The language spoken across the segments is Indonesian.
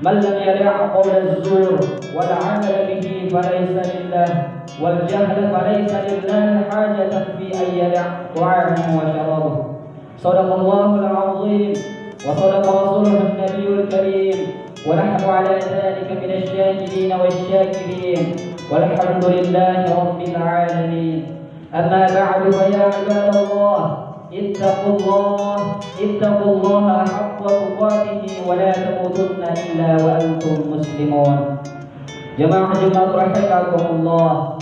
من لم يدع قول الزور والعمل به فليس لله والجهل فليس لله حاجة في أن يدع طعامه وشرابه. صدق الله العظيم وصدق رسوله النبي الكريم ونحن على ذلك من الشاهدين والشاكرين والحمد لله رب العالمين. أما بعد فيا عباد الله اتقوا الله حق تقاته ولا تموتن إلا وأنتم مسلمون. Jemaah rahimakumullah.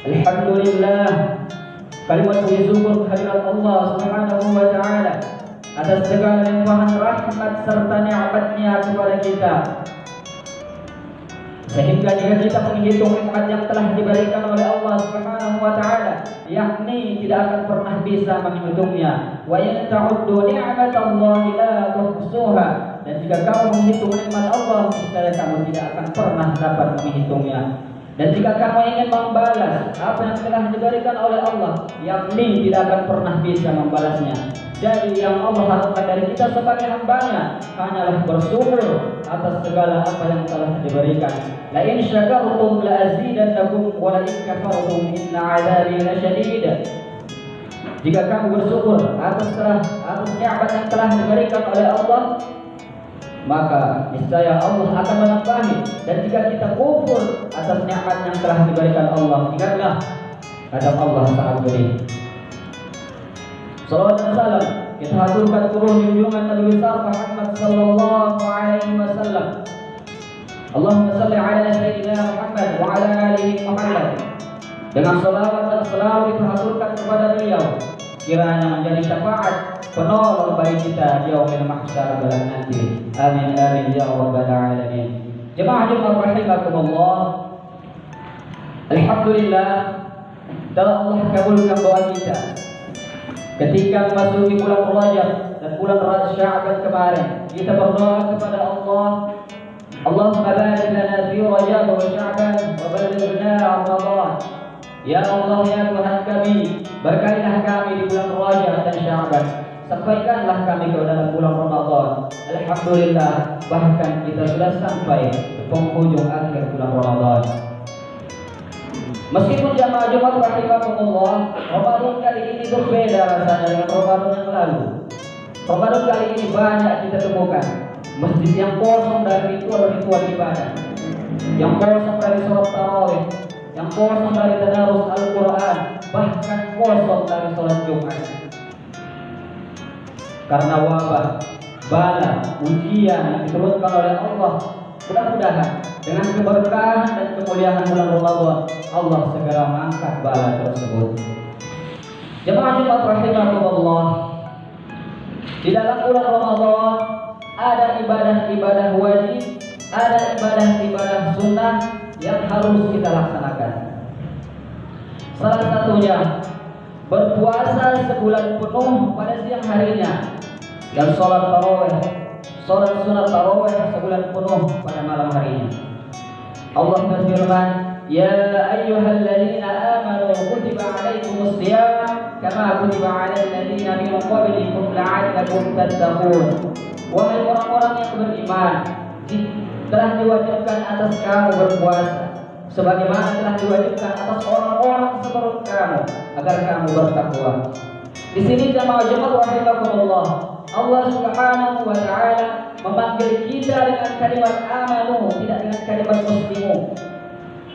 Alhamdulillah, kalimat bersyukur kehadirat Allah Subhanahu wa taala atas segala limpahan rahmat serta nikmat-Nya kepada kita. Sehingga jika kita menghitung nikmat yang telah diberikan oleh Allah Subhanahu wa taala, yakni tidak akan pernah bisa menghitungnya. Wa in ta'uddu ni'matallahi la tuhsuha. Dan jika kamu menghitung nikmat Allah, niscaya kamu tidak akan pernah dapat menghitungnya. Dan jika kamu ingin membalas apa yang telah diberikan oleh Allah, yakni tidak akan pernah bisa membalasnya. Jadi yang Allah harapkan dari kita sebagai hamba-Nya hanyalah bersyukur atas segala apa yang telah diberikan. La in syakartum la azidannakum wa la in kafartum inna 'adzabi lasyadid. Jika kamu bersyukur atas nikmat yang telah diberikan oleh Allah, maka niscaya Allah akan menambahi. Dan jika kita kufur atas nikmat yang telah diberikan Allah, ingatlah adab Allah sangat pedih. Salawat dan salam kita haturkan turun junjungan Nabi besar Muhammad sallallahu alaihi wasallam. Allahumma salli ala sayyidina Muhammad wa ala alihi Muhammad. Dengan salawat dan salam kita haturkan kepada beliau, kiranya menjadi syafaat penolong bagi kita di yaumil mahsyar kelak nanti. Amin amin ya rabbal alamin. Jemaah rahimakumullah. Alhamdulillah, telah Allah kabulkan doa kita ketika memasuki bulan Rajab dan bulan Sya'ban kemarin. Kita berdoa kepada Allah, Allahumma barik lana fi Rajab wa Sya'ban wa ballighna Ramadan. Ya Allah ya Tuhan kami, berkailah kami di bulan Rajab dan Sya'ban, sampaikanlah kami ke dalam bulan Ramadan. Alhamdulillah, bahkan kita sudah sampai ke penghujung akhir bulan Ramadan. Meskipun jamaah Jumat rahimakumullah, Ramadan kali ini berbeda rasanya dengan Ramadan yang lalu. Ramadan kali ini banyak kita temukan masjid yang kosong dari ritual ibadah, yang kosong dari sholat tarawih, yang kosong dari tadarus Al-Quran, bahkan kosong dari sholat Jumat. Karena wabah, bala, ujian yang diturunkan oleh Allah, mudah-mudahan dengan keberkahan dan kemuliaan bulan Ramadan, Allah segera mengangkat bala tersebut. Jemaah Jumat rahimakumullah, di dalam bulan Ramadan ada ibadah-ibadah wajib, ada ibadah-ibadah sunnah yang harus kita laksanakan. Salah satunya berpuasa sebulan penuh pada siang harinya dan sholat tarawih, sholat sunat tarawih sebulan penuh pada malam harinya. Allah berfirman, ya ayyuhalladzina amanu kutiba alaikumus shiyam kama kutiba alal ladzina min qablikum la'allakum tattaqun. Wahai orang-orang yang beriman, telah diwajibkan atas kamu berpuasa sebagaimana telah diwajibkan atas orang-orang sebelum kamu agar kamu bertakwa. Di sini jamaah Jumat rahimakumullah, Allah Subhanahu wa taala memanggil kita dengan kalimat amanu, tidak dengan kalimat muslimu.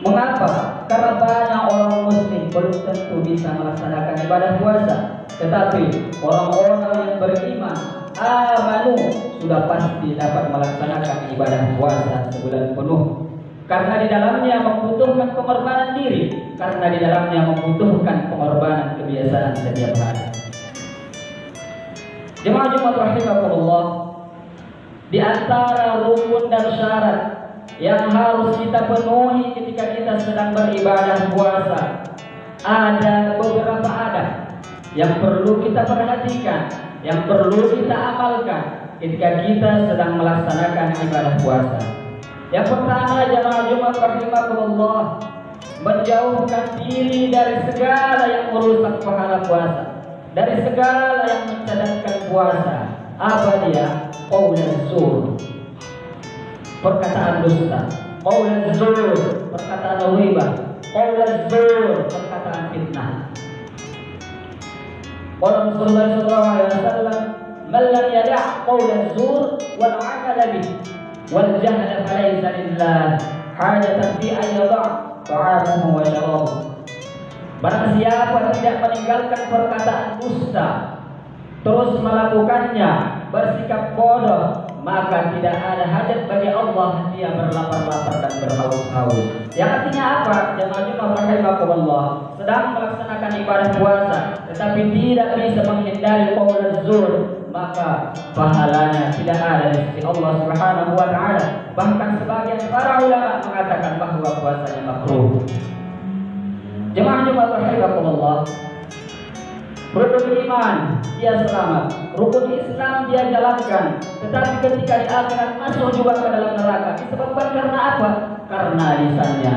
Mengapa? Karena banyak orang muslim belum tentu bisa melaksanakan ibadah puasa, tetapi orang-orang yang beriman amanu sudah pasti dapat melaksanakan ibadah puasa sebulan penuh. Karena di dalamnya membutuhkan pengorbanan diri, karena di dalamnya membutuhkan pengorbanan kebiasaan setiap hari. Jemaah Jumat rahimakumullah, di antara rukun dan syarat yang harus kita penuhi ketika kita sedang beribadah puasa, ada beberapa adab yang perlu kita perhatikan, yang perlu kita amalkan ketika kita sedang melaksanakan ibadah puasa. Yang pertama, jemaah Jumat rahimakumullah, menjauhkan diri dari segala yang merusak pahala puasa, dari segala yang mencadatkan puasa. Apa dia? Qaulun zur. perkataan dusta, qaulaz zur, perkataan ghibah, qaulaz zur, perkataan fitnah. Qala Rasulullah sallallahu alaihi wasallam, "Man lam yada' qaulaz zur wal 'amala bih wal jahla falaysa lillah hajatan fi an yada' ta'amuhu wa syarabuhu." Barang siapa tidak meninggalkan perkataan dusta terus melakukannya, bersikap bodoh, maka tidak ada hajat bagi Allah dia berlapar-lapar dan berhaus-haus. Yang artinya apa? Jemaah rahimakumullah, sedang melaksanakan ibadah puasa tetapi tidak bisa menghindari qaulaz zur, maka pahalanya tidak ada di sisi Allah Subhanahu wa taala. Bahkan sebagian para ulama mengatakan bahwa puasanya makruh. Jemaah rahimakumullah, rukun iman dia selamat, rukun Islam dia jalankan, tetapi ketika di akhirat masuk juga ke dalam neraka. Disebabkan karena apa? Karena lisannya.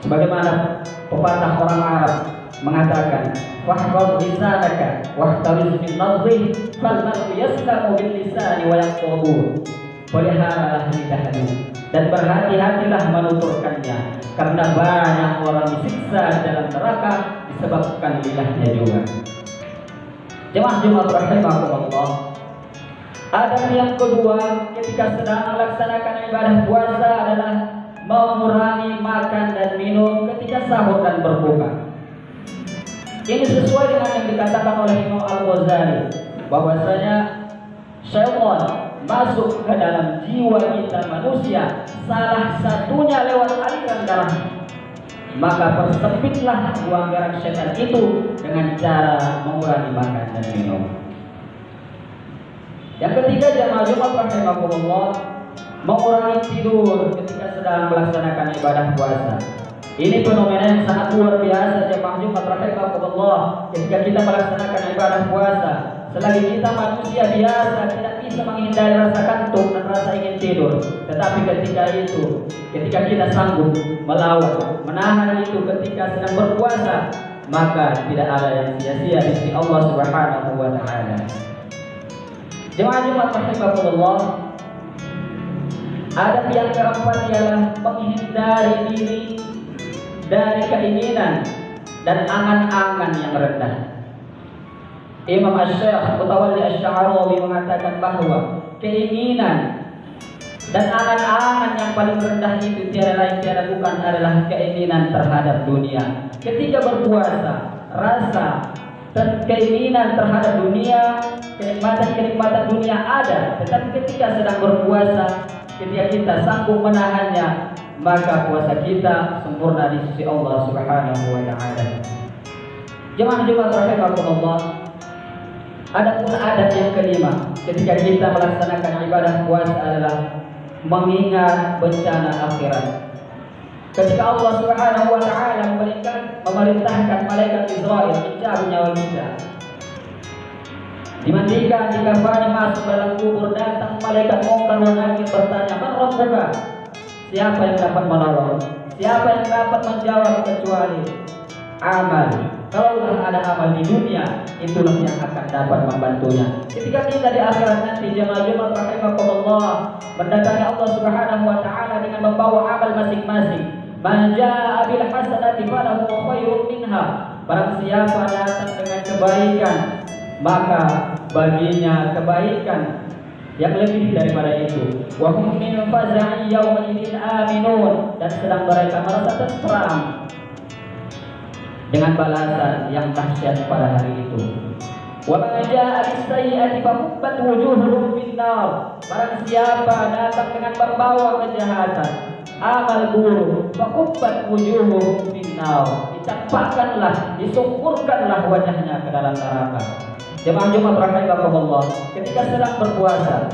Sebagaimana pepatah orang Arab mengatakan, "Wahfaz lisanaka wahtawiz min nadhih, fal mar'u yaslamu bil lisani wa yaqtubu." Peliharalah lidahmu dan berhati-hatilah menuturkannya, karena banyak orang disiksa dalam neraka disebabkan lidahnya juga. Jemaah rahimakumullah, adab yang kedua ketika sedang melaksanakan ibadah puasa adalah mengurangi makan dan minum ketika sahur dan berbuka. Ini sesuai dengan yang dikatakan oleh Imam Al-Ghazali, bahwasanya syaitan masuk ke dalam jiwa kita manusia, salah satunya lewat aliran darah. Maka persempitlah ruang gerak syaitan itu dengan cara mengurangi makan dan minum. Yang ketiga, jamaah Jumat rahimakumullah, mengurangi tidur ketika sedang melaksanakan ibadah puasa. Ini fenomena yang sangat luar biasa jamaah Jumat rahimakumullah. Ketika kita melaksanakan ibadah puasa, selagi kita manusia biasa tidak bisa menghindari rasa kantuk dan rasa ingin tidur, tetapi ketika kita sanggup melawan, menahan itu ketika sedang berpuasa, maka tidak ada yang sia-sia di sisi Allah Subhanahu wa taala. Jemaah Jumat rahimakumullah, adab yang keempat ialah menghindari diri dari keinginan dan angan-angan yang rendah. Imam Asy-Syaikh Mutawalli Asy-Sya'rawi mengatakan bahwa keinginan dan angan-angan yang paling rendah itu tiada lain tiada bukan adalah keinginan terhadap dunia. Ketika berpuasa, rasa dan keinginan terhadap dunia, kenikmatan dunia ada, tetapi ketika sedang berpuasa, ketika kita sanggup menahannya, maka puasa kita sempurna di sisi Allah Subhanahu wa taala. Jemaah rahimakumullah, adapun adab yang kelima ketika kita melaksanakan ibadah puasa adalah mengingat bencana akhirat. Ketika Allah Subhanahu wa taala memerintahkan malaikat Israil mencabut nyawa kita, dimandikan, dikafani, masuk dalam kubur, datang malaikat Munkar wa Nakir bertanya, "Man rabbuka?" Siapa yang dapat menolong? Siapa yang dapat menjawab kecuali amal? Kalau ada amal di dunia, itulah yang akan dapat membantunya. Ketika kita di akhirat nanti, jemaah rahimakumullah, mendatangi Allah Subhanahu wa taala dengan membawa amal masing-masing. Man jaa'a bil hasanati falahu khairun minha. Barang siapa datang dengan kebaikan, maka baginya kebaikan yang lebih daripada itu. Wa hum min faza'i yawma idzin aminun, dan sedang mereka merasa tenteram dengan balasan yang dahsyat pada hari itu. Wa man jaa'a bis sayyi'ati fakubbat wujuhuhum fin nar. Barang siapa datang dengan membawa kejahatan, amal buruk, fakubbat wujuhuhum fin nar, dicampakkanlah, disungkurkanlah wajahnya ke dalam neraka. Jemaah Jumat rahimakumullah, ketika sedang berpuasa,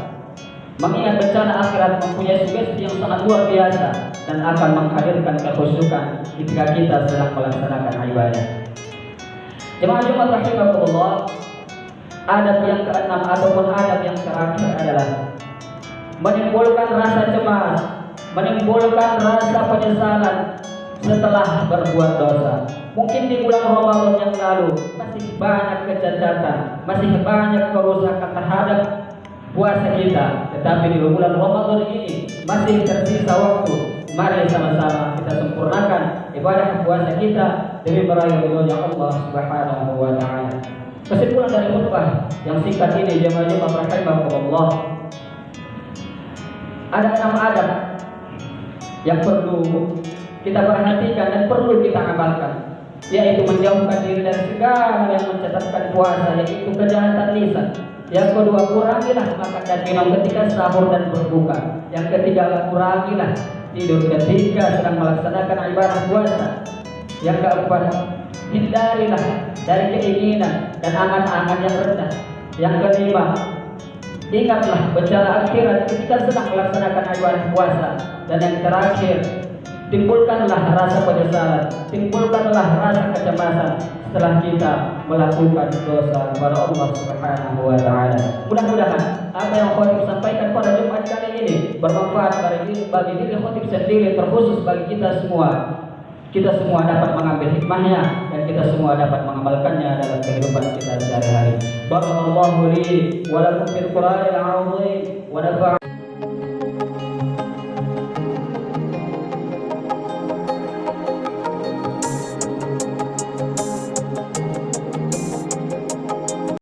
mengingat bencana akhirat mempunyai sugesti yang sangat luar biasa dan akan menghadirkan kekhusyukan ketika kita sedang melaksanakan ibadah. Jemaah Jumat rahimakumullah, adab yang keenam ataupun adab yang terakhir adalah menimbulkan rasa cemas, menimbulkan rasa penyesalan setelah berbuat dosa. Mungkin di bulan Ramadan yang lalu masih banyak kecacatan, masih banyak kerusakan terhadap puasa kita, tetapi di bulan Ramadan ini masih tersisa waktu. Mari sama-sama kita sempurnakan ibadah puasa kita demi meraih ridhonya Allah Subhanahu wa taala. Kesimpulan dari khutbah yang singkat ini, jemaah-jemaah rahimahumullah, ada 6 adab yang perlu kita perhatikan dan perlu kita amalkan, yaitu menjauhkan diri dari segala yang mencatatkan puasa, yaitu kejahatan lisan. Yang kedua, kurangilah makan dan minum ketika sahur dan berbuka. Yang ketiga, kurangilah tidur ketika sedang melaksanakan ibadah puasa. Yang keempat, hindarilah dari keinginan dan angan-angan yang rendah. Yang kelima, ingatlah bencana akhirat ketika sedang melaksanakan ibadah puasa. Dan yang terakhir, timbulkanlah rasa penyesalan, timbulkanlah rasa kecemasan setelah kita melakukan dosa kepada Allah Subhanahu wa taala. Mudah-mudahan apa yang khotib sampaikan pada Jumat kali ini bermanfaat bagi diri khotib sendiri, terkhusus bagi kita semua. Kita semua dapat mengambil hikmahnya dan kita semua dapat mengamalkannya dalam kehidupan kita sehari-hari. Barakallahu li wa lakum fil Qur'anil 'azim wa nafa'a